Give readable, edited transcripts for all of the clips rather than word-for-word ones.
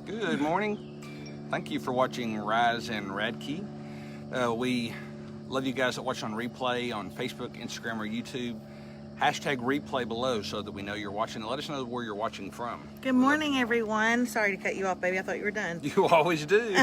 Good morning. Thank you for watching Rise and Radke. We love you guys that watch on replay on Facebook, Instagram, or YouTube. Hashtag replay below so that we know you're watching. Let us know where you're watching from. Good morning, everyone. Sorry to cut you off, baby. I thought you were done. You always do.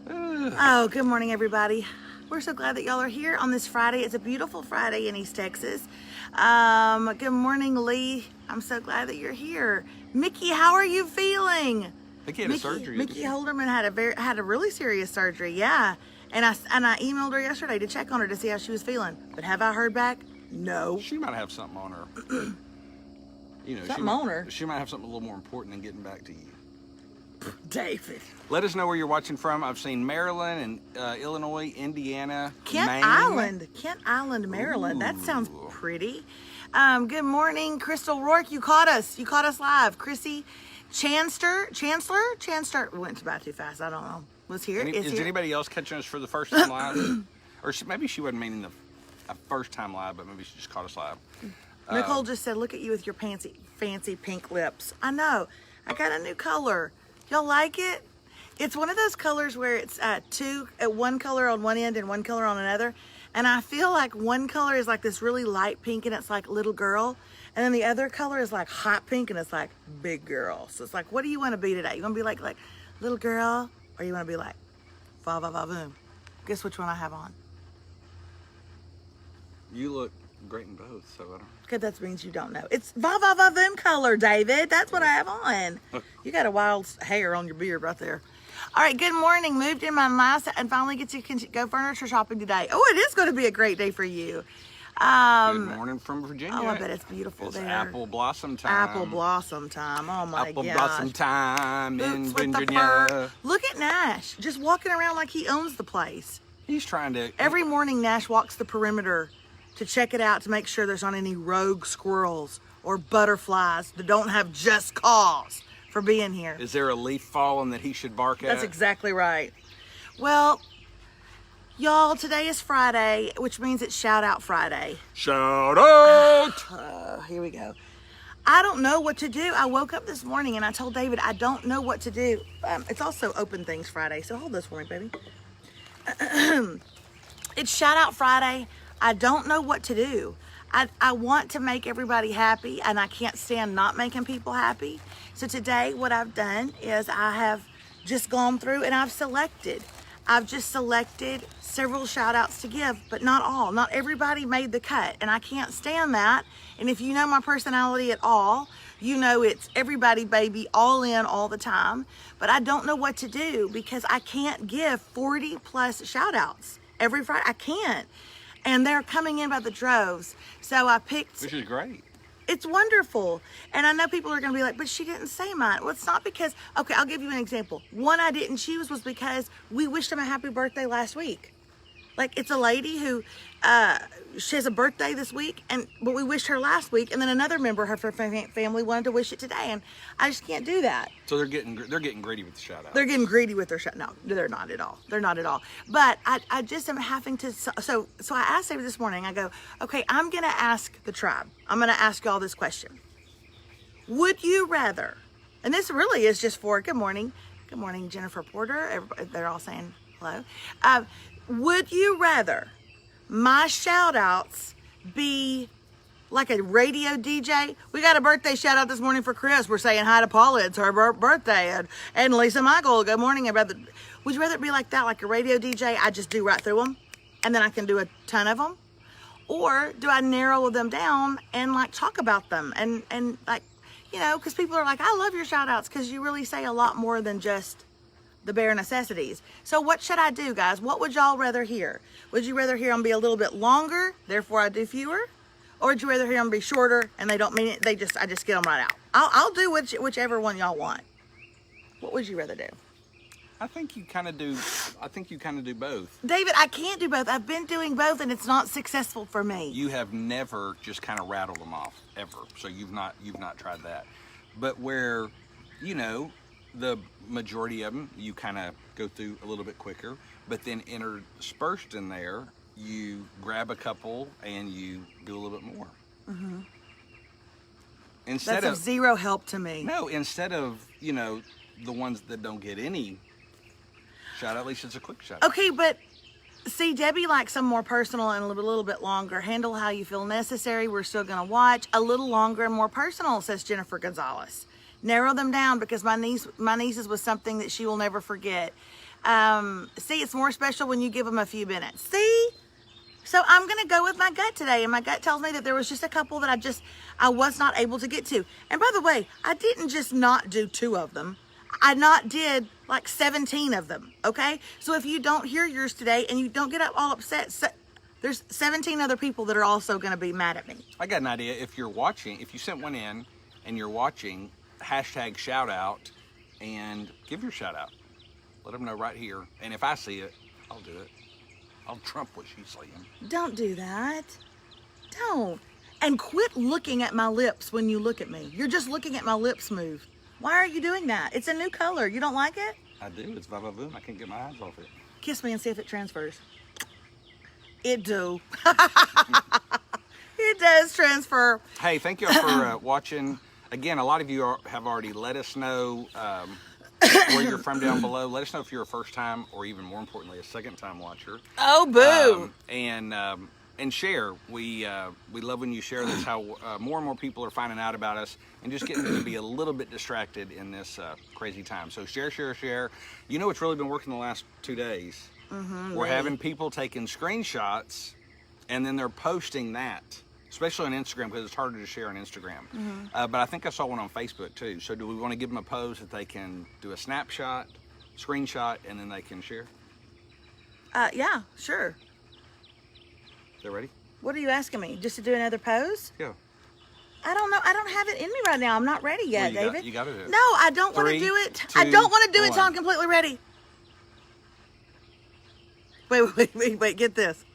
Oh, good morning, everybody. We're so glad that y'all are here on this Friday. It's a beautiful Friday in East Texas. Good morning, Lee. I'm so glad that you're here. Mickey, how are you feeling? Mickey had a surgery. Mickey Holderman had a really serious surgery, yeah. And I emailed her yesterday to check on her to see how she was feeling. But have I heard back? No. She might have something on her. You know, Something on her? She might have something a little more important than getting back to you. David. Let us know where you're watching from. I've seen Maryland and Illinois, Indiana, Kent Maine. Island, Maryland. That sounds pretty. Good morning, Crystal Rourke. You caught us live. Chrissy Chancellor went about too fast. I don't know. Was here. Is anybody else catching us for the first time live? Or maybe she wasn't meaning a first time live, but maybe she just caught us live. Nicole just said, "Look at you with your fancy pink lips." I know. I got a new color. Y'all like it? It's one of those colors where it's one color on one end and one color on another. And I feel like one color is like this really light pink and it's like little girl. And then the other color is like hot pink and it's like big girl. So it's like, what do you want to be today? You want to be like little girl, or you want to be like va va va boom? Guess which one I have on? You look great in both, so I don't. Okay, that means you don't know. It's va va va boom color, David. That's what I have on. You got a wild hair on your beard right there. All right, good morning. Moved in my last and finally get to go furniture shopping today. Oh, it is going to be a great day for you. Good morning from Virginia. Oh, I bet it's beautiful there. Apple blossom time. Apple blossom time. Oh my Apple gosh. blossom time in Boots with the Virginia. fur. Look at Nash, just walking around like he owns the place. He's trying to. Every morning, Nash walks the perimeter to check it out to make sure there's not any rogue squirrels or butterflies that don't have just cause for being here. Is there a leaf falling that he should bark at? That's exactly right. Well, y'all, today is Friday, which means it's Shout Out Friday. Shout out! Here we go. I don't know what to do. I woke up this morning and I told David I don't know what to do. It's also Open Things Friday, so hold this for me, baby. It's Shout Out Friday. I don't know what to do. I want to make everybody happy, and I can't stand not making people happy. So today what I've done is I have just gone through and I've just selected several shout outs to give, but not all. Not everybody made the cut, and I can't stand that. And if you know my personality at all, you know it's everybody, baby, all in all the time. But I don't know what to do because I can't give 40 plus shout outs every Friday. I can't. And they're coming in by the droves. So I picked. This is great. It's wonderful. And I know people are going to be like, but she didn't say mine. Well, it's not because, okay, I'll give you an example. One I didn't choose was because we wished him a happy birthday last week. Like, it's a lady who, she has a birthday this week, but we wished her last week, and then another member of her family wanted to wish it today, and I just can't do that. So they're getting greedy with the shout out. They're getting greedy with their shout. No, they're not at all. They're not at all. But I just am having to. So I asked David this morning. I go, okay, I'm gonna ask the tribe. I'm gonna ask y'all this question. Would you rather? And this really is just for good morning, Jennifer Porter. Everybody, they're all saying hello. Would you rather my shout outs be like a radio DJ? We got a birthday shout out this morning for Chris. We're saying hi to Paula. It's her birthday. And Lisa Michael, good morning. Would you rather it be like that, like a radio DJ? I just do right through them and then I can do a ton of them? Or do I narrow them down and like talk about them and like, you know, because people are like, I love your shout outs because you really say a lot more than just the bare necessities. So what should I do, guys? What would y'all rather hear? Would you rather hear them be a little bit longer, therefore I do fewer? Or would you rather hear them be shorter and they don't mean it, I just get them right out? I'll do whichever one y'all want. What would you rather do? I think you kind of do both. David, I can't do both. I've been doing both and it's not successful for me. You have never just kind of rattled them off, ever. So you've not tried that. But where, you know, the majority of them you kind of go through a little bit quicker, but then interspersed in there you grab a couple and you do a little bit more. Instead That's of of zero help to me. No, instead of, the ones that don't get any shout out, at least it's a quick shout out. Okay, but see, Debbie likes some more personal and a little bit longer. Handle how you feel necessary. We're still going to watch. A little longer and more personal, says Jennifer Gonzalez. Narrow them down because my nieces was something that she will never forget. See, it's more special when you give them a few minutes. See? So I'm going to go with my gut today. And my gut tells me that there was just a couple that I was not able to get to. And by the way, I didn't just not do 2 of them. I not did like 17 of them, okay? So if you don't hear yours today and you don't get all upset, there's 17 other people that are also going to be mad at me. I got an idea. If you're watching, if you sent one in and you're watching, hashtag shout out and give your shout out. Let them know right here. And if I see it, I'll do it. I'll trump what she's saying. Don't do that. Don't. And quit looking at my lips when you look at me. You're just looking at my lips move. Why are you doing that? It's a new color. You don't like it? I do. It's va-va-voom. I can't get my eyes off it. Kiss me and see if it transfers. It do. It does transfer. Hey, thank you all for watching. Again, a lot of you have already let us know where you're from down below. Let us know if you're a first time or even more importantly, a second time watcher. Oh, boo. And share. We love when you share this, how more and more people are finding out about us and just getting to be a little bit distracted in this crazy time. So share. You know what's really been working the last 2 days? We're having people taking screenshots and then they're posting that, especially on Instagram because it's harder to share on Instagram. But I think I saw one on Facebook too. So do we want to give them a pose that they can do a snapshot, screenshot, and then they can share? Yeah, sure. They're ready? What are you asking me? Just to do another pose? Yeah. I don't know. I don't have it in me right now. I'm not ready yet, Well, David. you got to do it. No, I don't want to 3, do it. 2, I don't want to do it 1. till I'm completely ready. Wait. Get this.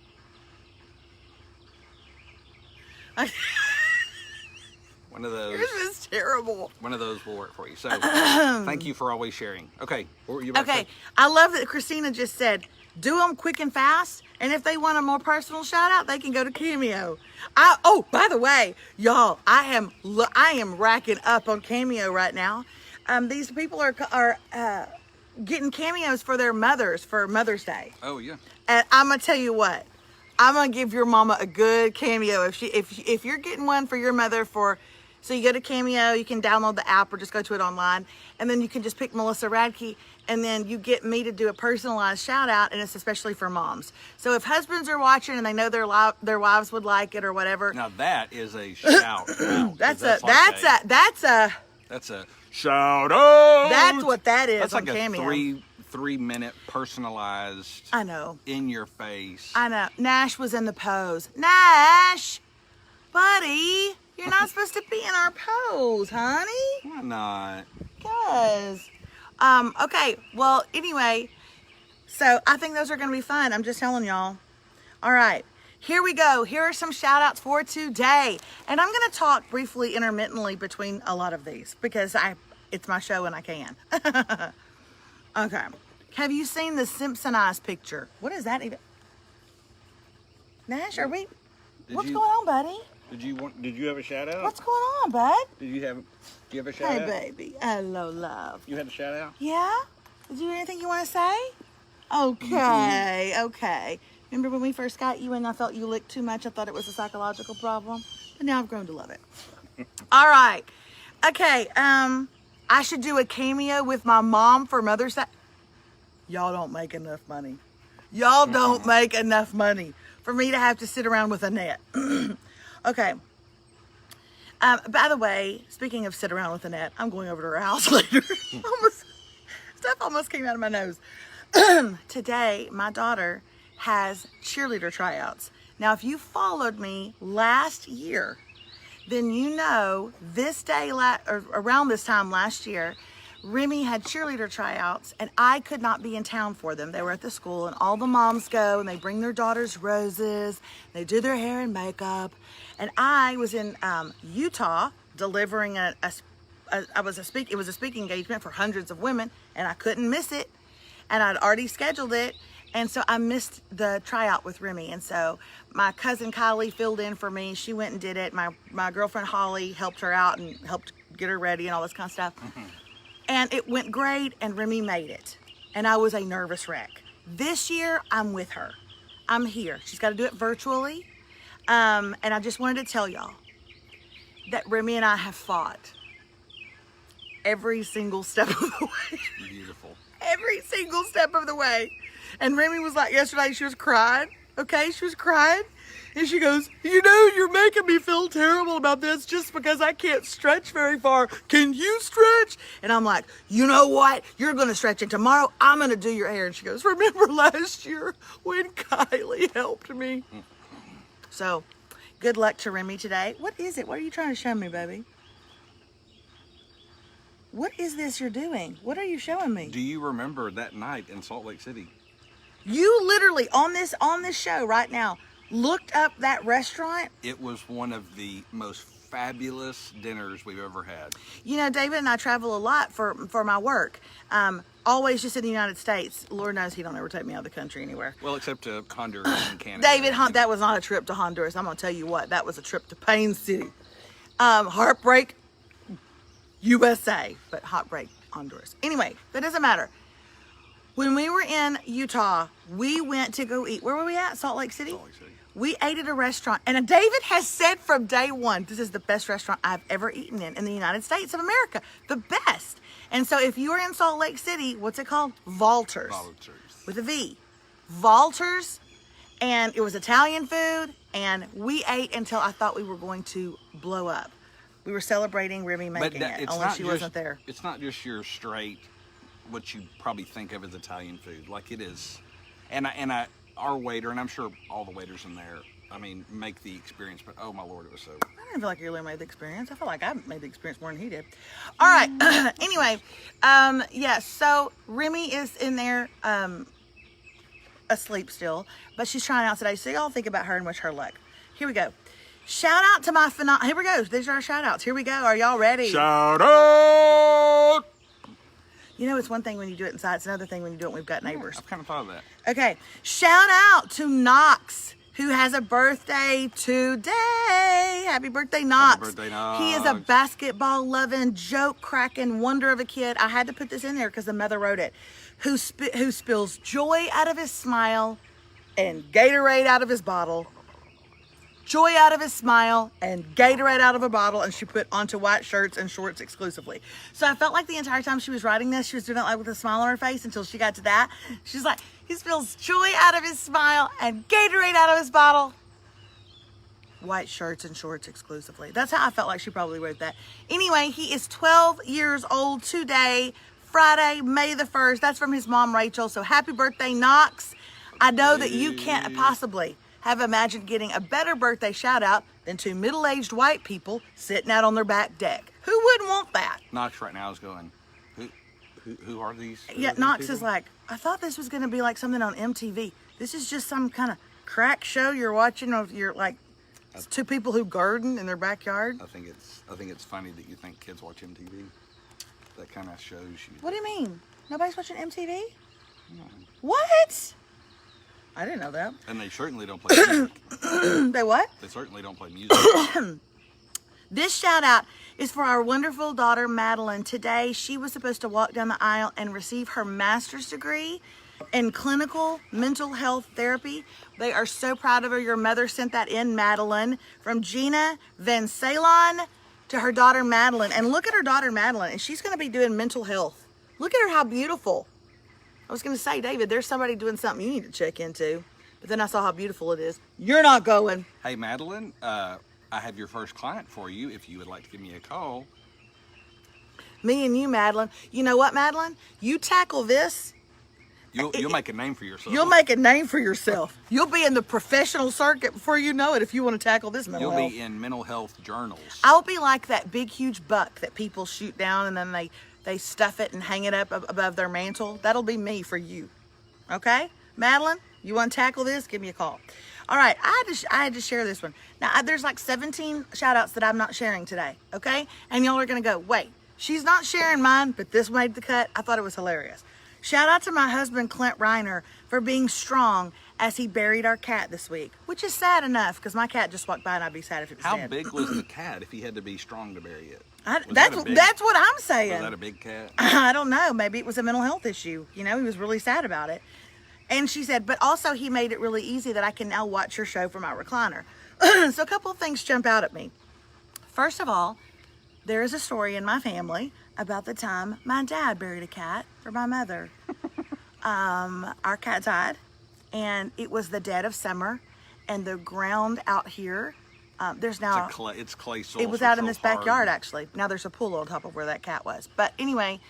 One of those. Yours is terrible. One of those will work for you. So thank you for always sharing. Okay. What were you about to say? I love that Christina just said, do them quick and fast. And if they want a more personal shout out, they can go to Cameo. Oh, by the way, y'all, I am racking up on Cameo right now. These people are getting cameos for their mothers for Mother's Day. Oh yeah. And I'm gonna tell you what, I'm gonna give your mama a good cameo if you're getting one for your mother so you go to Cameo, you can download the app or just go to it online, and then you can just pick Melissa Radke, and then you get me to do a personalized shout out, and it's especially for moms. So if husbands are watching and they know their wives would like it or whatever. Now that is a shout out. That's a shout out. That's what that is. That's on like a Cameo. 3-minute personalized. I know. In your face. I know. Nash was in the pose. Nash, buddy, you're not supposed to be in our pose, honey. Why not? Because. Okay. Well, anyway, so I think those are going to be fun. I'm just telling y'all. All right. Here we go. Here are some shout outs for today. And I'm going to talk briefly intermittently between a lot of these because it's my show and I can. Okay. Have you seen the Simpsonized picture? What is that even? Nash, are we? What's going on, buddy? Did you have a shout out? What's going on, bud? Do you have a shout out? Hey, baby. Hello, love. You had a shout out? Yeah? Is there anything you want to say? Okay. Okay. Remember when we first got you and I felt you licked too much? I thought it was a psychological problem. But now I've grown to love it. All right. Okay. I should do a cameo with my mom for Mother's Day. Y'all don't make enough money. Y'all don't make enough money for me to have to sit around with a net. Okay. By the way, speaking of sit around with a net, I'm going over to her house later. Stuff almost came out of my nose. Today, my daughter has cheerleader tryouts. Now, if you followed me last year, then you know this day, or around this time last year, Remy had cheerleader tryouts and I could not be in town for them. They were at the school and all the moms go and they bring their daughters roses. They do their hair and makeup. And I was in Utah delivering it was a speaking engagement for hundreds of women and I couldn't miss it. And I'd already scheduled it. And so I missed the tryout with Remy. And so my cousin Kylie filled in for me. She went and did it. My girlfriend Holly helped her out and helped get her ready and all this kind of stuff. And it went great, and Remy made it. And I was a nervous wreck. This year, I'm with her. I'm here. She's got to do it virtually. And I just wanted to tell y'all that Remy and I have fought every single step of the way. Beautiful. Every single step of the way. And Remy was like, yesterday, she was crying. Okay, she was crying. And she goes, you know, you're making me feel terrible about this just because I can't stretch very far. Can you stretch? And I'm like, you know what? You're going to stretch, and tomorrow I'm going to do your hair. And she goes, remember last year when Kylie helped me? So, good luck to Remy today. What is it? What are you trying to show me, baby? What is this you're doing? What are you showing me? Do you remember that night in Salt Lake City? You literally, on this show right now, looked up that restaurant. It was one of the most fabulous dinners we've ever had. You know, David and I travel a lot for my work. Always just in the United States. Lord knows he don't ever take me out of the country anywhere. Well, except to Honduras and Canada. David, that was not a trip to Honduras. I'm going to tell you what. That was a trip to Pain City. Heartbreak, USA. But heartbreak, Honduras. Anyway, that doesn't matter. When we were in Utah, we went to go eat. Where were we at? Salt Lake City? Salt Lake City. We ate at a restaurant. And David has said from day one, this is the best restaurant I've ever eaten in the United States of America. The best. And so if you are in Salt Lake City, what's it called? Valters. Volunteers. With a V. Valters. And it was Italian food. And we ate until I thought we were going to blow up. We were celebrating Remy making it, only she wasn't there. It's not just your straight, what you probably think of as Italian food. Like it is. And our waiter, and I'm sure all the waiters in there, I mean, make the experience, but oh my Lord, it was so. I didn't feel like you really made the experience. I feel like I made the experience more than he did. All right. Anyway, yeah, so Remy is in there asleep still, but she's trying out today. So y'all think about her and wish her luck. Here we go. Shout out to my here we go. These are our shout outs. Here we go. Are y'all ready? Shout out! You know, it's one thing when you do it inside. It's another thing when you do it when we've got neighbors. I've kind of thought of that. Okay. Shout out to Knox, who has a birthday today. Happy birthday, Knox. Happy birthday, Knox. He is a basketball-loving, joke-cracking wonder of a kid. I had to put this in there because the mother wrote it. Who spills joy out of his smile and Gatorade out of his bottle. Joy out of his smile and Gatorade out of a bottle, and she put onto white shirts and shorts exclusively. So I felt like the entire time she was writing this, she was doing it like with a smile on her face until she got to that. She's like, he spills joy out of his smile and Gatorade out of his bottle. White shirts and shorts exclusively. That's how I felt like she probably wrote that. Anyway, he is 12 years old today, Friday, May the 1st. That's from his mom, Rachel. So happy birthday, Knox. I know that you can't possibly have imagined getting a better birthday shout out than two middle-aged white people sitting out on their back deck. Who wouldn't want that? Knox right now is going, who are these? Yeah, Knox is like, I thought this was going to be like something on MTV. This is just some kind of crack show you're watching of your like two people who garden in their backyard. I think it's funny that you think kids watch MTV. That kind of shows you. What do you mean? Nobody's watching MTV? No. What? I didn't know that. And they certainly don't play music. They what? They certainly don't play music. This shout out is for our wonderful daughter, Madeline. Today, she was supposed to walk down the aisle and receive her master's degree in clinical mental health therapy. They are so proud of her. Your mother sent that in, Madeline, from Gina Van Salon to her daughter, Madeline. And look at her daughter, Madeline, and she's going to be doing mental health. Look at her, how beautiful. I was going to say, David, there's somebody doing something you need to check into. But then I saw how beautiful it is. You're not going. Hey, Madeline, I have your first client for you if you would like to give me a call. Me and you, Madeline. You know what, Madeline? You tackle this. You'll make a name for yourself. You'll make a name for yourself. You'll be in the professional circuit before you know it if you want to tackle this mental health. You'll be in mental health journals. I'll be like that big, huge buck that people shoot down and then they stuff it and hang it up above their mantle. That'll be me for you. Okay? Madeline, you want to tackle this? Give me a call. All right, I had to share this one. Now, there's like 17 shout-outs that I'm not sharing today, okay? And y'all are going to go, wait, she's not sharing mine, but this made the cut. I thought it was hilarious. Shout out to my husband, Clint Reiner, for being strong as he buried our cat this week, which is sad enough because my cat just walked by and I'd be sad if it was How dead. big was the cat if he had to be strong to bury it? That's what I'm saying. Was that a big cat? I don't know. Maybe it was a mental health issue. You know, he was really sad about it. And she said, but also he made it really easy that I can now watch your show from my recliner. So a couple of things jump out at me. First of all, there is a story in my family about the time my dad buried a cat for my mother. Our cat died, and it was the dead of summer, and the ground out here, there's now... It's clay soil. It was out in this backyard, actually. Now there's a pool on top of where that cat was. But anyway,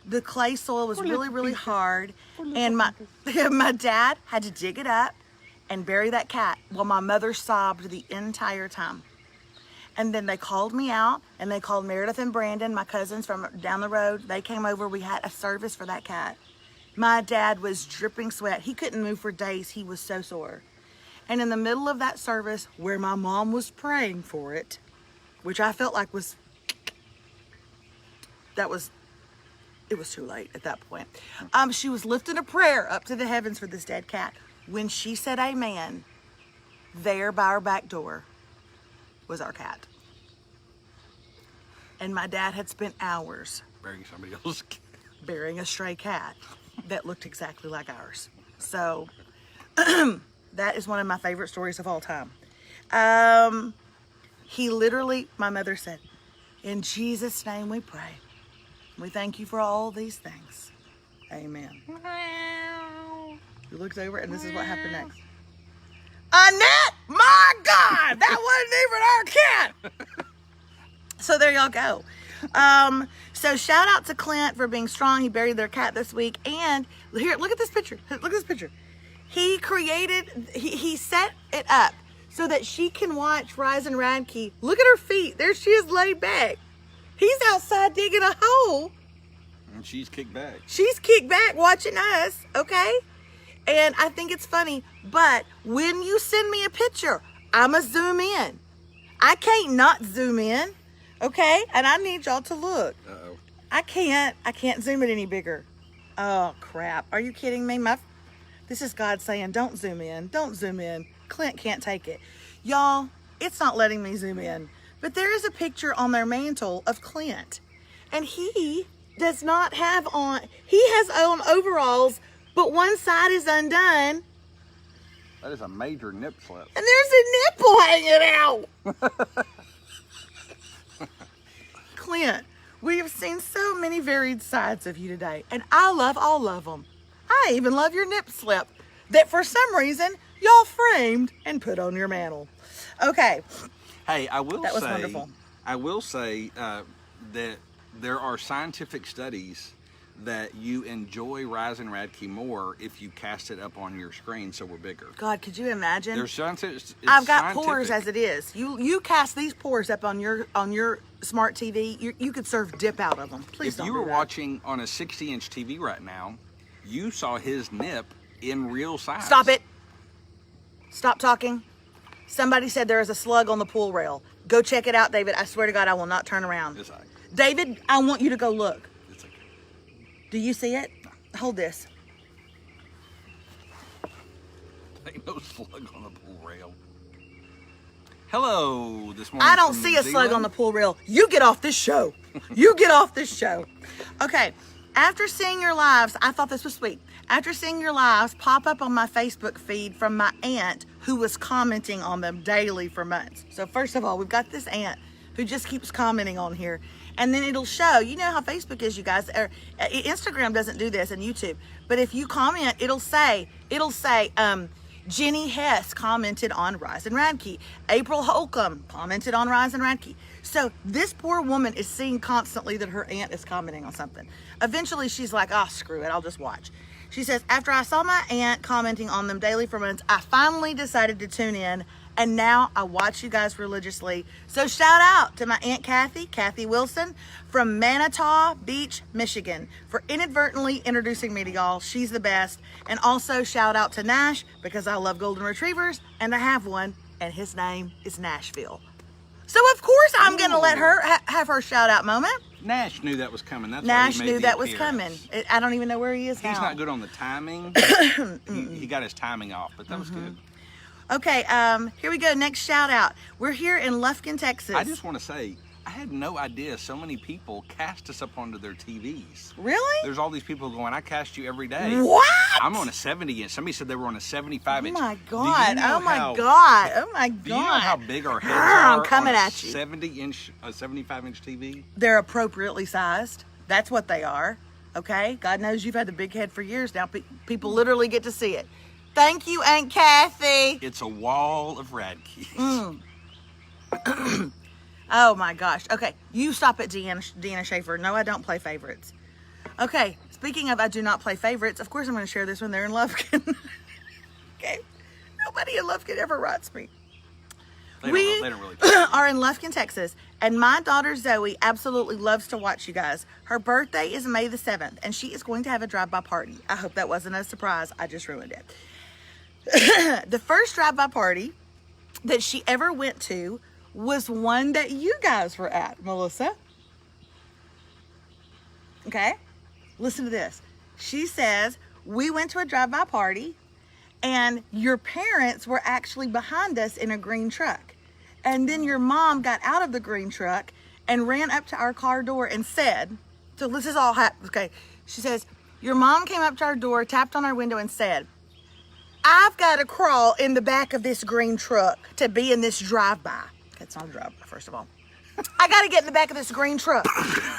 the clay soil was really, really hard, and my dad had to dig it up and bury that cat while my mother sobbed the entire time. And then they called me out, and they called Meredith and Brandon, my cousins from down the road. They came over. We had a service for that cat. My dad was dripping sweat. He couldn't move for days. He was so sore. And in the middle of that service, where my mom was praying for it, which I felt like it was too late at that point. She was lifting a prayer up to the heavens for this dead cat. When she said amen, there by our back door was our cat. And my dad had spent hours burying somebody else's cat. Burying a stray cat that looked exactly like ours. So that is one of my favorite stories of all time. He literally, my mother said, in Jesus' name we pray. We thank you for all these things. Amen. He looked over and this is what happened next. Annette, my God, that wasn't even our cat. So there y'all go. So shout out to Clint for being strong. He buried their cat this week. And here, look at this picture. Look at this picture. He set it up so that she can watch Rise and Radke. Look at her feet. There she is laid back. He's outside digging a hole. And she's kicked back. She's kicked back watching us, okay? And I think it's funny, but when you send me a picture, I'ma zoom in. I can't not zoom in, okay? And I need y'all to look. Uh-oh. I can't zoom it any bigger. Oh, crap. Are you kidding me? This is God saying, don't zoom in. Don't zoom in. Clint can't take it. Y'all, it's not letting me zoom in. But there is a picture on their mantle of Clint. And he does not have on, he has on overalls, but one side is undone. That is a major nip slip. And there's a nipple hanging out. Clint, we have seen so many varied sides of you today. And I love all of them. I even love your nip slip that for some reason y'all framed and put on your mantle. Okay. Hey, I will that was say, wonderful. I will say that there are scientific studies that you enjoy Rise and Radke more if you cast it up on your screen so we're bigger. God, could you imagine? There's I've got pores as it is. You cast these pores up on your smart TV, you could serve dip out of them. Please don't. If you were watching on a 60-inch TV right now, you saw his nip in real size. Stop it. Stop talking. Somebody said there is a slug on the pool rail. Go check it out, David. I swear to God, I will not turn around. It's okay. David, I want you to go look. It's okay. Do you see it? No. Hold this. Ain't no slug on the pool rail. Hello, this morning. I don't see a slug on the pool rail. You get off this show. You get off this show. Okay. After seeing your lives, I thought this was sweet. After seeing your lives pop up on my Facebook feed from my aunt who was commenting on them daily for months. So first of all, we've got this aunt who just keeps commenting on here. And then it'll show, you know how Facebook is, you guys. Instagram doesn't do this, and YouTube. But if you comment, it'll say, Jenny Hess commented on Rise and Radke. April Holcomb commented on Rise and Radke. So this poor woman is seeing constantly that her aunt is commenting on something. Eventually she's like, oh, screw it, I'll just watch. She says, after I saw my aunt commenting on them daily for months, I finally decided to tune in, and now I watch you guys religiously. So shout out to my Aunt Kathy Wilson from Manitow Beach, Michigan, for inadvertently introducing me to y'all. She's the best. And also shout out to Nash, because I love golden retrievers, and I have one, and his name is Nashville. So of course I'm gonna let her have her shout out moment. Nash knew that was coming. That's why Nash he made knew the that was coming. appearance. I don't even know where he is He's now. not good on the timing. he got his timing off, but that was good. Okay, here we go. Next shout out. We're here in Lufkin, Texas. I just want to say, I had no idea so many people cast us up onto their TVs. Really? There's all these people going, I cast you every day. What? I'm on a 70 inch. Somebody said they were on a 75 inch. Oh my Do you God. know Oh my how- God. Oh my God. Do you know how big our heads I'm are coming on a at you. 75 inch TV? They're appropriately sized. That's what they are. Okay? God knows you've had the big head for years now. People literally get to see it. Thank you, Aunt Kathy. It's a wall of Radke. Oh my gosh. Okay, you stop at Deanna Schaefer. No, I don't play favorites. Okay, speaking of I do not play favorites, of course I'm going to share this when they're in Lufkin. Okay, nobody in Lufkin ever writes me. They We don't really care. are in Lufkin, Texas, and my daughter Zoe absolutely loves to watch you guys. Her birthday is May the 7th, and she is going to have a drive-by party. I hope that wasn't a surprise. I just ruined it. The first drive-by party that she ever went to was one that you guys were at, Melissa. Okay? Listen to this. She says, we went to a drive-by party, and your parents were actually behind us in a green truck. And then your mom got out of the green truck and ran up to our car door and said, so this is all happened. Okay. She says, your mom came up to our door, tapped on our window and said, I've got to crawl in the back of this green truck to be in this drive-by. Okay, it's not a drive-by, first of all. I got to get in the back of this green truck.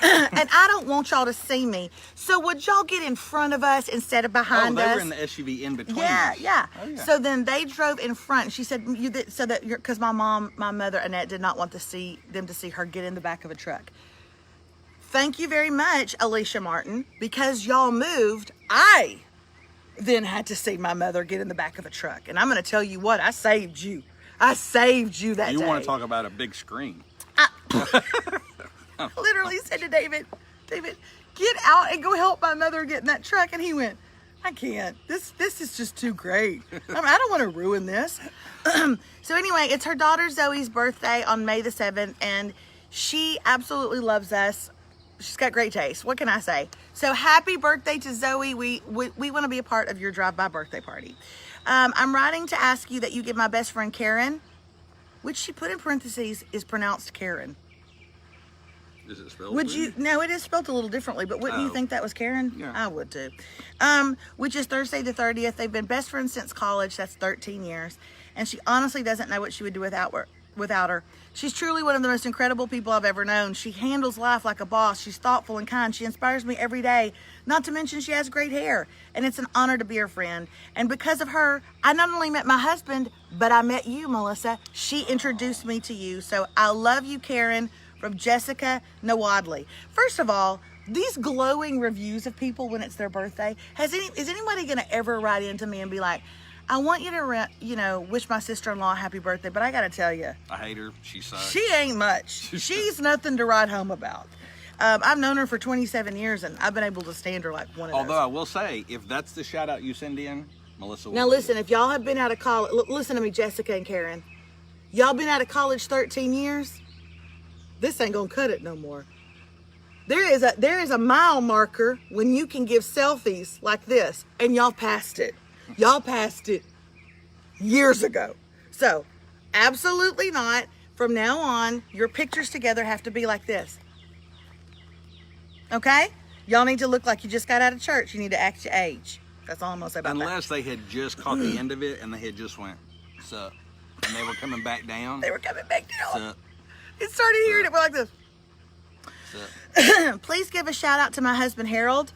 And I don't want y'all to see me. So would y'all get in front of us instead of behind us? They were in the SUV in between Yeah, us. yeah. Oh, yeah. So then they drove in front. She said, so that because my mother, Annette, did not want them to see her get in the back of a truck. Thank you very much, Alicia Martin. Because y'all moved, I then had to see my mother get in the back of a truck. And I'm going to tell you what, I saved you. I saved you that day. You want to talk about a big screen. I literally said to David, get out and go help my mother get in that truck. And he went, I can't. This is just too great. I don't want to ruin this. So anyway, it's her daughter Zoe's birthday on May the 7th, and she absolutely loves us. She's got great taste. What can I say? So happy birthday to Zoe. We want to be a part of your drive-by birthday party. I'm writing to ask you that you give my best friend Karen, which she put in parentheses is pronounced Karen. Is it spelled? Would you? No, it is spelled a little differently, but wouldn't you think that was Karen? Yeah. I would too. Which is Thursday the 30th. They've been best friends since college. That's 13 years. And she honestly doesn't know what she would do without her. She's truly one of the most incredible people I've ever known. She handles life like a boss. She's thoughtful and kind. She inspires me every day. Not to mention she has great hair. And it's an honor to be her friend. And because of her, I not only met my husband, but I met you, Melissa. She introduced me to you. So I love you, Karen, from Jessica Nawadley. First of all, these glowing reviews of people when it's their birthday, is anybody going to ever write into me and be like, I want you to, wish my sister-in-law a happy birthday, but I got to tell you, I hate her. She sucks. she ain't much. She's nothing to write home about. I've known her for 27 years, and I've been able to stand her like one of Although those. I will say, if that's the shout out you send in, Melissa will Now listen, if y'all have been out of college, listen to me, Jessica and Karen. Y'all been out of college 13 years? This ain't gonna cut it no more. There is a mile marker when you can give selfies like this, and y'all passed it. Y'all passed it years ago. So, absolutely not. From now on, your pictures together have to be like this. Okay? Y'all need to look like you just got out of church. You need to act your age. That's all I'm gonna say about that. Unless they had just caught the end of it and they had just went, sup. And they were coming back down. They were coming back down. Sup. It started here and it went like this. Sup. Please give a shout out to my husband, Harold.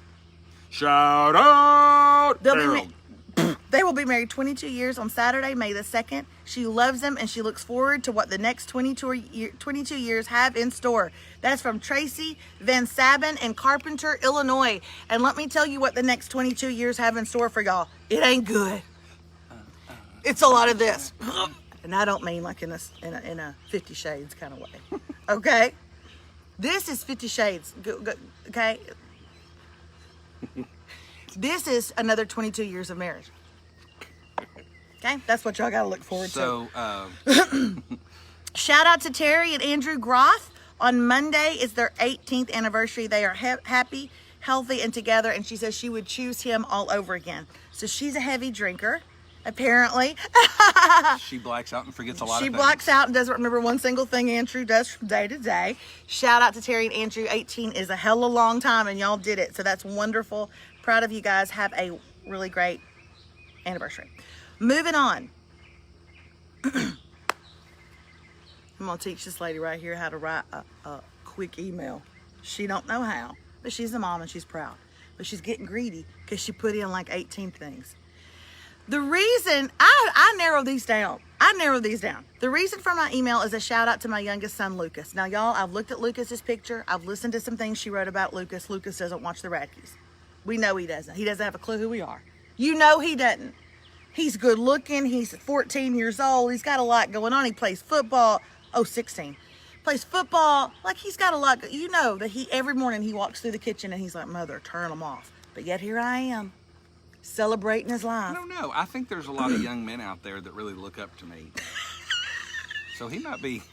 Shout out! Harold. They will be married 22 years on Saturday, May the 2nd. She loves him and she looks forward to what the next 22 years have in store. That's from Tracy Van Sabin in Carpenter, Illinois. And let me tell you what the next 22 years have in store for y'all. It ain't good. It's a lot of this. And I don't mean like in a 50 Shades kind of way. Okay? This is 50 Shades. Okay? This is another 22 years of marriage. Okay? That's what y'all got to look forward to. So, Shout out to Terry and Andrew Groth On Monday is their 18th anniversary. They are happy, healthy, and together. And she says she would choose him all over again. So she's a heavy drinker, apparently. She blacks out and forgets a lot of She things. blacks out and doesn't remember one single thing Andrew does from day to day. Shout out to Terry and Andrew. 18 is a hell of a long time, and y'all did it. So that's wonderful. Proud of you guys. Have a really great anniversary. Moving on. I'm going to teach this lady right here how to write a quick email. She don't know how, but she's a mom and she's proud. But she's getting greedy because she put in like 18 things. The reason, I narrow these down. The reason for my email is a shout out to my youngest son, Lucas. Now, y'all, I've looked at Lucas's picture. I've listened to some things she wrote about Lucas. Lucas doesn't watch the Radkes. We know he doesn't. He doesn't have a clue who we are. You know he doesn't. He's good looking. He's 14 years old. He's got a lot going on. He plays football. 16. Plays football. Like, he's got a lot. You know that every morning he walks through the kitchen and he's like, Mother, turn them off. But yet here I am, celebrating his life. I don't know. I think there's a lot of young men out there that really look up to me. So he might be.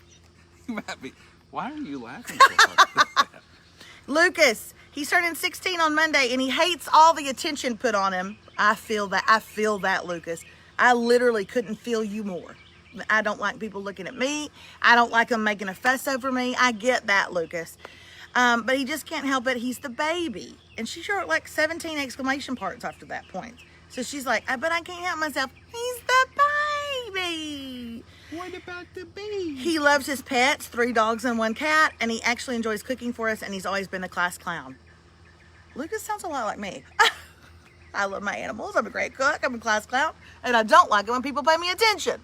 Why are you laughing so hard? Lucas, he's turning 16 on Monday and he hates all the attention put on him. I feel that, Lucas. I literally couldn't feel you more. I don't like people looking at me. I don't like them making a fuss over me. I get that, Lucas. But he just can't help it. He's the baby. And she wrote like 17 exclamation parts after that point. So she's like, but I can't help myself. He's the baby. What about the baby? He loves his pets, 3 dogs and 1 cat, and he actually enjoys cooking for us, and he's always been a class clown. Lucas sounds a lot like me. I love my animals. I'm a great cook. I'm a class clown, and I don't like it when people pay me attention.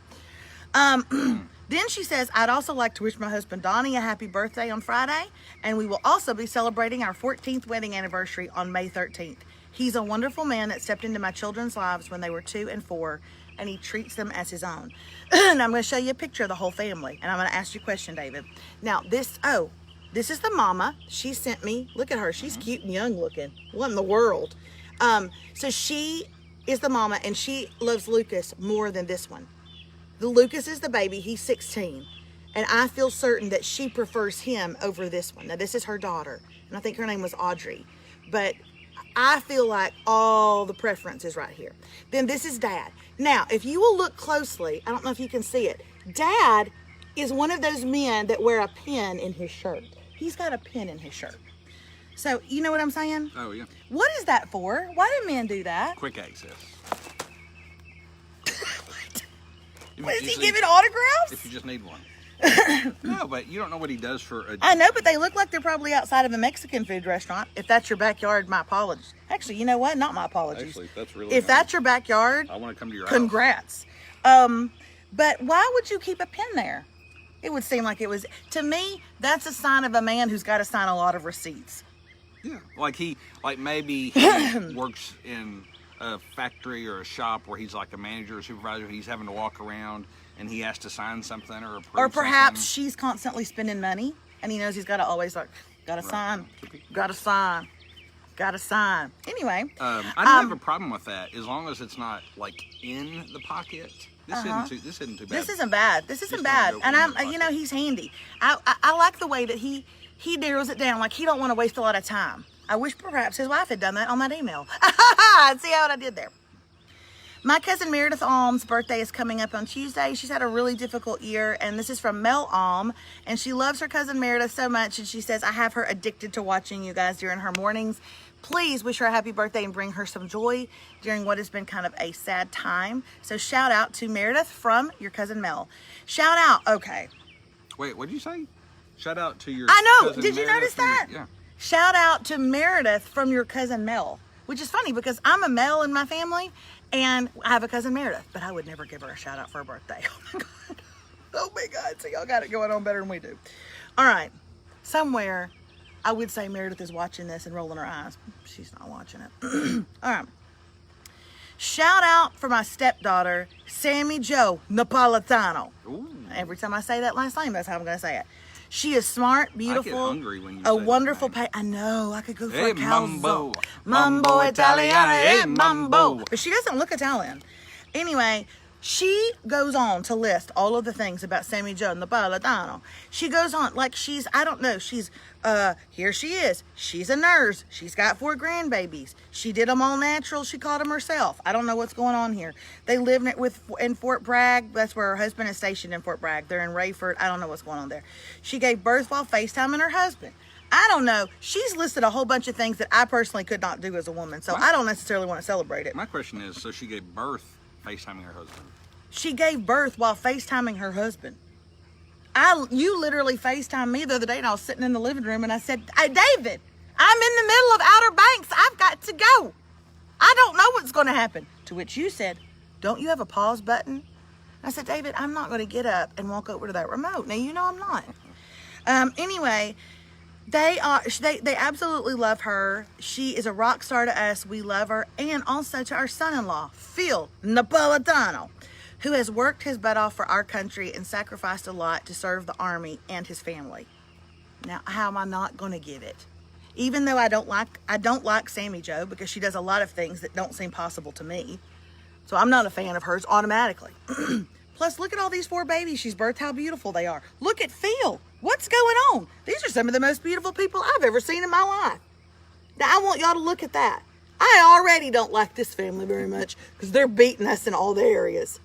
Then she says, I'd also like to wish my husband Donnie a happy birthday on Friday, and we will also be celebrating our 14th wedding anniversary on May 13th. He's a wonderful man that stepped into my children's lives when they were 2 and 4, and he treats them as his own. And I'm going to show you a picture of the whole family, and I'm going to ask you a question, David. Now, this is the mama. She sent me, look at her. She's cute and young looking. What in the world? So she is the mama, and she loves Lucas more than this one. Lucas is the baby. He's 16. And I feel certain that she prefers him over this one. Now, this is her daughter. And I think her name was Audrey. But I feel like all the preference is right here. Then this is Dad. Now, if you will look closely, I don't know if you can see it. Dad is one of those men that wear a pin in his shirt. He's got a pin in his shirt. So, you know what I'm saying? Oh, yeah. What is that for? Why do men do that? Quick access. What, is he giving autographs? If you just need one. No, but you don't know what he does for a... I know, but they look like they're probably outside of a Mexican food restaurant. If that's your backyard, my apologies. Actually, you know what? Not my apologies. Actually, that's really If nice. that's your backyard, I want to come to your congrats. But why would you keep a pin there? It would seem like it was... To me, that's a sign of a man who's got to sign a lot of receipts. Yeah, like maybe he works in a factory or a shop where he's like a manager or supervisor. He's having to walk around and he has to sign something or approve. Or perhaps something. she's constantly spending money and he knows he's got to always gotta sign. Anyway. I don't have a problem with that as long as it's not like in the pocket. This isn't too bad. This isn't bad. Just bad. don't go And in the I'm, pocket. he's handy. I like the way that he narrows it down. Like, he don't want to waste a lot of time. I wish perhaps his wife had done that on that email. See how I did there. My cousin Meredith Alm's birthday is coming up on Tuesday. She's had a really difficult year, and this is from Mel Alm, and she loves her cousin Meredith so much, and she says, I have her addicted to watching you guys during her mornings. Please wish her a happy birthday and bring her some joy during what has been kind of a sad time. So shout out to Meredith from your cousin Mel. Shout out, okay. Wait, what did you say? Shout out to your I know, cousin did you Meredith notice that? Yeah. Shout out to Meredith from your cousin Mel, which is funny because I'm a Mel in my family and I have a cousin Meredith, but I would never give her a shout out for her birthday. Oh my God. Oh my God. So y'all got it going on better than we do. All right. Somewhere I would say Meredith is watching this and rolling her eyes. She's not watching it. All right. Shout out for my stepdaughter, Sammy Jo Napolitano. Ooh. Every time I say that last name, that's how I'm going to say it. She is smart, beautiful, I get hungry when you a say wonderful that name. I know, I could go for Hey, a calzone. mambo. Mambo Mambo Italiana, Italiana, hey, hey, mambo. mambo. But she doesn't look Italian. Anyway, She goes on to list all of the things about Sammy Joe and the Napolitano. She goes on like she's, I don't know, she's, here she is. She's a nurse. She's got 4 grandbabies. She did them all natural. She caught them herself. I don't know what's going on here. They live in Fort Bragg. That's where her husband is stationed, in Fort Bragg. They're in Rayford. I don't know what's going on there. She gave birth while FaceTiming her husband. I don't know. She's listed a whole bunch of things that I personally could not do as a woman. So I don't necessarily want to celebrate it. My question is, so she gave birth FaceTiming her husband? She gave birth while FaceTiming her husband. You literally FaceTimed me the other day, and I was sitting in the living room, and I said, "Hey, David, I'm in the middle of Outer Banks. I've got to go. I don't know what's going to happen." To which you said, "Don't you have a pause button?" I said, "David, I'm not going to get up and walk over to that remote." Now, you know I'm not. Anyway, they absolutely love her. She is a rock star to us. We love her. And also to our son-in-law, Phil Napolitano, who has worked his butt off for our country and sacrificed a lot to serve the Army and his family. Now, how am I not going to give it? Even though I don't like Sammy Joe, because she does a lot of things that don't seem possible to me. So I'm not a fan of hers automatically. Plus, look at all these 4 babies she's birthed, how beautiful they are. Look at Phil. What's going on? These are some of the most beautiful people I've ever seen in my life. Now, I want y'all to look at that. I already don't like this family very much because they're beating us in all the areas.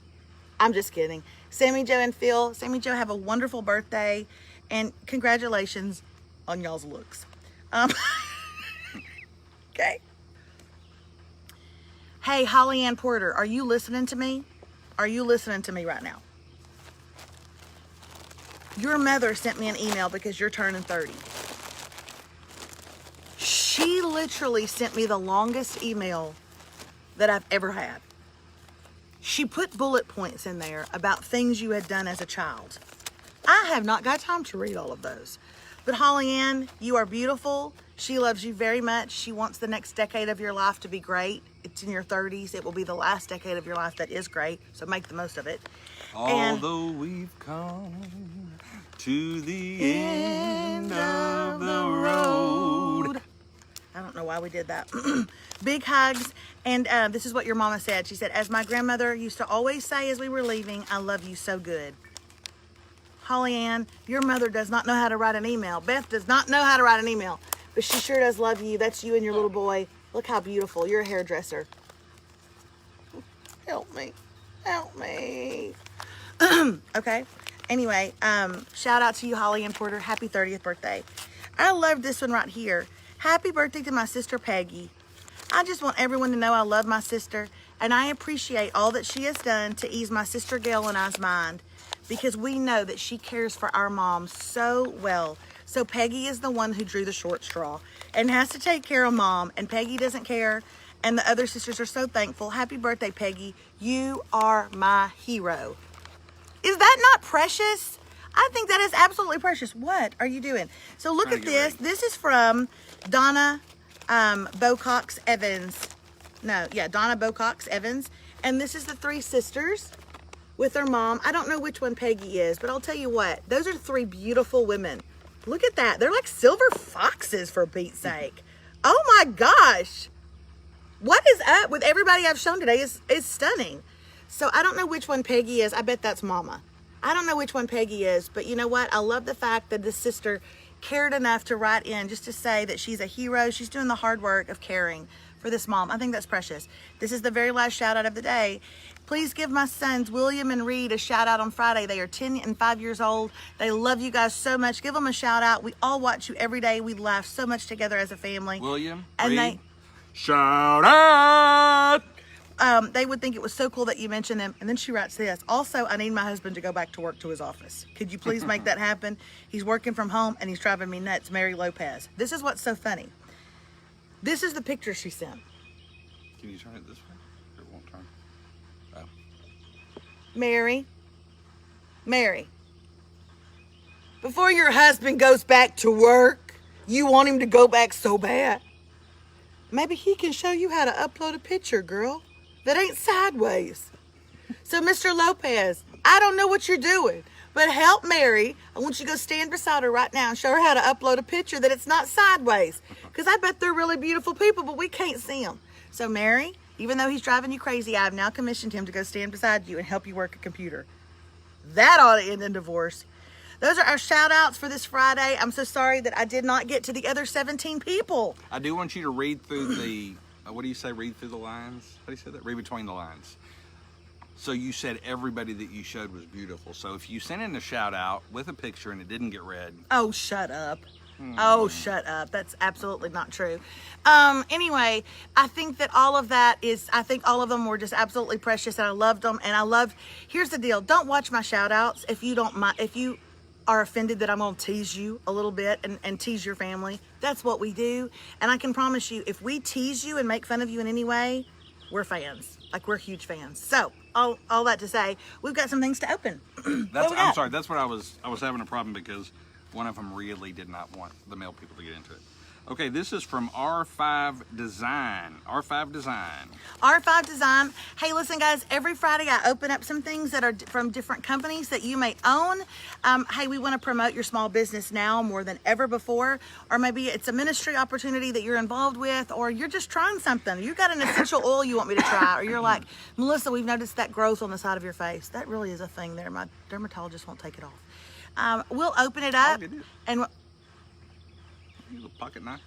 I'm just kidding. Sammy Joe and Phil, Sammy Joe, have a wonderful birthday, and congratulations on y'all's looks. Okay. Hey, Holly Ann Porter, are you listening to me? Are you listening to me right now? Your mother sent me an email because you're turning 30. She literally sent me the longest email that I've ever had. She put bullet points in there about things you had done as a child. I have not got time to read all of those. But Holly Ann, you are beautiful. She loves you very much. She wants the next decade of your life to be great. It's in your 30s. It will be the last decade of your life that is great. So make the most of it. Although we've come to the end of the road. I don't know why we did that. Big hugs. And this is what your mama said. She said, "As my grandmother used to always say as we were leaving, I love you so good." Holly Ann, your mother does not know how to write an email. Beth does not know how to write an email, but she sure does love you. That's you and your little boy. Look how beautiful. You're a hairdresser. Help me. Help me. Okay. Anyway, shout out to you, Holly Ann Porter. Happy 30th birthday. I love this one right here. Happy birthday to my sister, Peggy. I just want everyone to know I love my sister, and I appreciate all that she has done to ease my sister Gail and I's mind, because we know that she cares for our mom so well. So Peggy is the one who drew the short straw and has to take care of mom, and Peggy doesn't care, and the other sisters are so thankful. Happy birthday, Peggy. You are my hero. Is that not precious? I think that is absolutely precious. What are you doing? So look at this. This is from Donna Bocox Evans. Donna Bocox Evans. And this is the 3 sisters with their mom. I don't know which one Peggy is, but I'll tell you what. Those are 3 beautiful women. Look at that. They're like silver foxes, for Pete's sake. Oh my gosh. What is up with everybody I've shown today is stunning. So I don't know which one Peggy is. I bet that's Mama. I don't know which one Peggy is, but you know what? I love the fact that this sister cared enough to write in just to say that she's a hero. She's doing the hard work of caring for this mom. I think that's precious. This is the very last shout out of the day. Please give my sons, William and Reed, a shout out on Friday. They are 10 and 5 years old. They love you guys so much. Give them a shout out. We all watch you every day. We laugh so much together as a family. William, and Reed, shout out. They would think it was so cool that you mentioned them. And then she writes this. Also, I need my husband to go back to work to his office. Could you please make that happen? He's working from home and he's driving me nuts. Mary Lopez. This is what's so funny. This is the picture she sent. Can you turn it this way? It won't turn. Oh. Mary. Before your husband goes back to work, you want him to go back so bad. Maybe he can show you how to upload a picture, girl, that ain't sideways. So, Mr. Lopez, I don't know what you're doing, but help Mary. I want you to go stand beside her right now and show her how to upload a picture that it's not sideways. Because I bet they're really beautiful people, but we can't see them. So, Mary, Even though he's driving you crazy, I have now commissioned him to go stand beside you and help you work a computer. That ought to end in divorce. Those are our shout outs for this Friday. I'm so sorry that I did not get to the other 17 people. I do want you to read through the, what do you say, read through the lines? How do you say that? Read between the lines. So you said everybody that you showed was beautiful. So if you sent in a shout out with a picture and it didn't get read. Oh, shut up. Oh, shut up. That's absolutely not true. Anyway, I think that all of that is, I think all of them were just absolutely precious, and I loved them. And I loved, here's the deal. Don't watch my shout outs if you don't mind, if you are offended that I'm going to tease you a little bit and tease your family. That's what we do. And I can promise you, if we tease you and make fun of you in any way, we're fans. Like, we're huge fans. So all that to say, we've got some things to open. I'm sorry. That's what I was having a problem because one of them really did not want the male people to get into it. Okay, this is from R5 Design. R5 Design. R5 Design. Hey, listen, guys, every Friday I open up some things that are from different companies that you may own. Hey, we want to promote your small business now more than ever before. Or maybe it's a ministry opportunity that you're involved with, or you're just trying something. You got an essential oil you want me to try, or you're like, Melissa, we've noticed that growth on the side of your face. That really is a thing there. My dermatologist won't take it off. We'll open it up. And Use a pocket knife.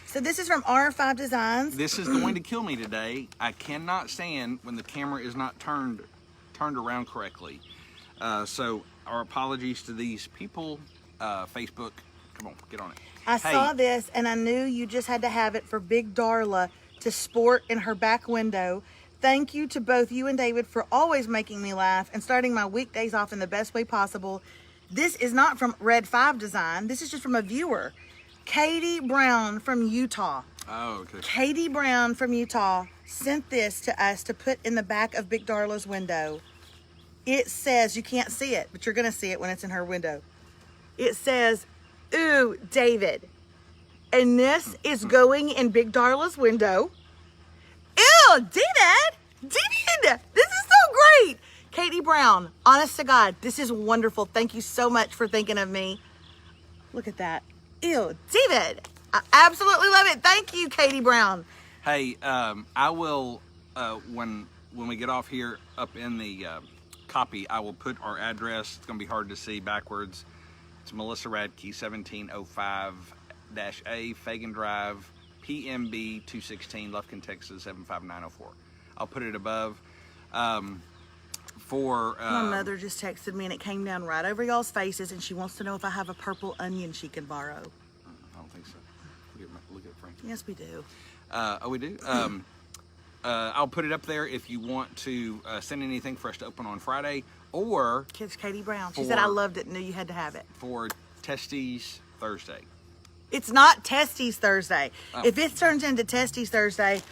so this is from R5 Designs. This is going to kill me today. I cannot stand when the camera is not turned around correctly. So our apologies to these people. Facebook, come on, get on it. I saw this and I knew you just had to have it for Big Darla to sport in her back window. Thank you to both you and David for always making me laugh and starting my weekdays off in the best way possible. This is not from Red 5 Design. This is just from a viewer. Katie Brown from Utah. Oh, okay. Katie Brown from Utah sent this to us to put in the back of Big Darla's window. It says, you can't see it, but you're going to see it when it's in her window. It says, ooh, David. And this is going in Big Darla's window. Ew, David! David! This is so great! Katie Brown, honest to God, this is wonderful. Thank you so much for thinking of me. Look at that. Ew, David. I absolutely love it. Thank you, Katie Brown. Hey, I will, when we get off here up in the copy, I will put our address. It's going to be hard to see backwards. It's Melissa Radke, 1705-A, Feagin Drive, PMB 216, Lufkin, Texas, 75904. I'll put it above. My mother just texted me and it came down right over y'all's faces, and she wants to know if I have a purple onion she can borrow. I don't think so. Look at Frank. Yes, we do. Oh, we do? I'll put it up there if you want to send anything for us to open on Friday, or Kids, Katie Brown. She said I loved it and knew you had to have it. For Testes Thursday. It's not Testes Thursday. Oh. If it turns into Testes Thursday,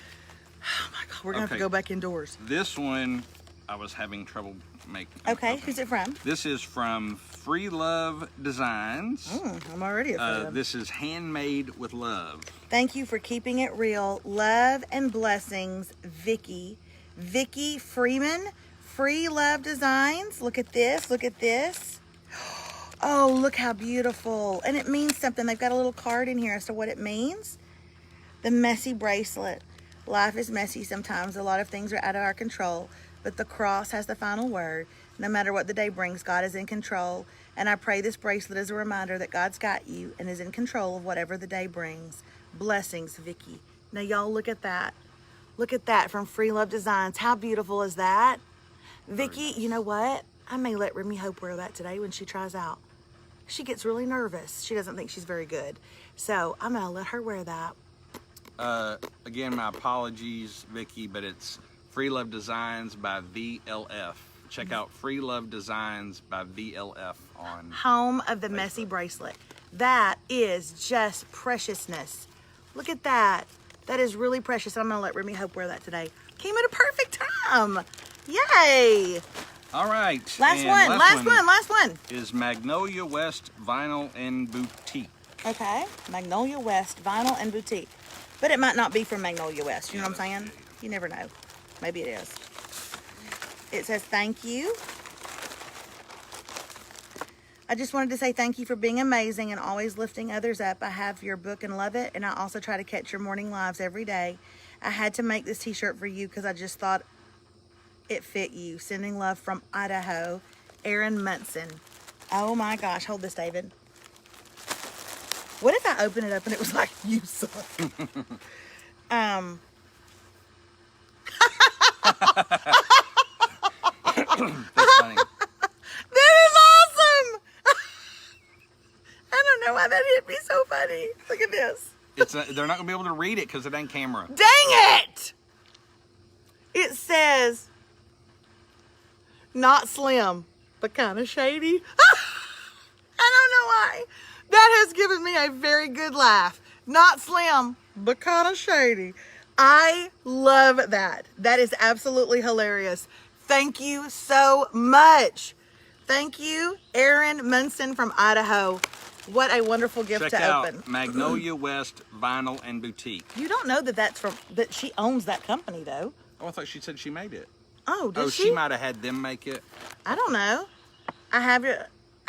oh my God, we're going to have to go back indoors. This one, I was having trouble making. Okay, who's it from? This is from Free Love Designs. I'm already a fan. This is Handmade with Love. Thank you for keeping it real. Love and blessings, Vicky. Vicky Freeman, Free Love Designs. Look at this. Look at this. Oh, look how beautiful. And it means something. They've got a little card in here as to what it means. The messy bracelet. Life is messy sometimes. A lot of things are out of our control. But the cross has the final word. No matter what the day brings, God is in control. And I pray this bracelet is a reminder that God's got you and is in control of whatever the day brings. Blessings, Vicky. Now, y'all, look at that. Look at that from Free Love Designs. How beautiful is that? Vicky, you know what? I may let Remy Hope wear that today when she tries out. She gets really nervous. She doesn't think she's very good. So I'm going to let her wear that. Again, my apologies, Vicky, but it's Free Love Designs by VLF. Check out Free Love Designs by VLF on Home of the Facebook. Messy Bracelet. That is just preciousness. Look at that. That is really precious. I'm going to let Remy Hope wear that today. Came at a perfect time. Yay. All right. Last one. Is Magnolia West Vinyl and Boutique. Okay. Magnolia West Vinyl and Boutique. But it might not be from Magnolia West. You know what I'm saying? You never know. Maybe it is. It says, thank you. I just wanted to say thank you for being amazing and always lifting others up. I have your book and love it. And I also try to catch your morning lives every day. I had to make this t-shirt for you because I just thought it fit you. Sending love from Idaho, Aaron Munson. Oh my gosh, hold this, David. What if I open it up and it was like, you suck? That's funny. That is awesome! I don't know why that hit me so funny. Look at this. They're not gonna be able to read it because it ain't camera. Dang it! It says, not slim, but kind of shady. I don't know why. That has given me a very good laugh. Not slim, but kind of shady. I love that. That is absolutely hilarious. Thank you so much. Thank you, Aaron Munson from Idaho. What a wonderful gift Check to out open. Magnolia West Vinyl and Boutique. You don't know that that's that she owns that company, though. Oh, I thought she said she made it. Oh, did she might have had them make it. I don't know. I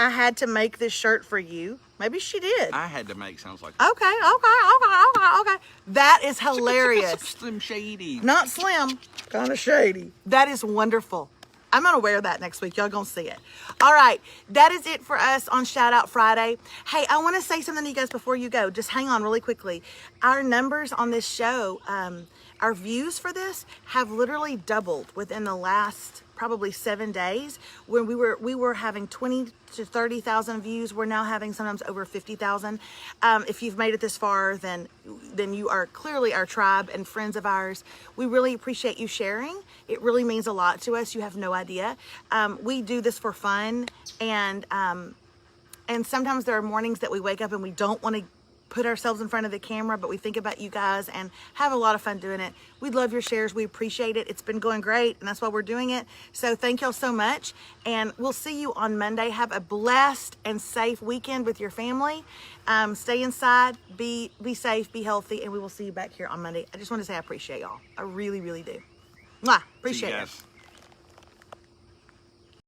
had to make this shirt for you. Maybe she did. I had to make sounds like Okay. That is hilarious. Slim Shady. Not slim, kind of shady. That is wonderful. I'm going to wear that next week. Y'all going to see it. All right. That is it for us on Shout Out Friday. Hey, I want to say something to you guys before you go. Just hang on really quickly. Our numbers on this show, our views for this have literally doubled within the last probably 7 days. When we were having 20 to 30,000 views, we're now having sometimes over 50,000. If you've made it this far, then you are clearly our tribe and friends of ours. We really appreciate you sharing. It really means a lot to us. You have no idea. We do this for fun, and sometimes there are mornings that we wake up and we don't want to put ourselves in front of the camera, but we think about you guys and have a lot of fun doing it. We love your shares. We appreciate it. It's been going great, and that's why we're doing it. So thank y'all so much, and we'll see you on Monday. Have a blessed and safe weekend with your family. Stay inside, be safe, be healthy, and we will see you back here on Monday. I just want to say I appreciate y'all. I really, really do. Mwah. Appreciate it.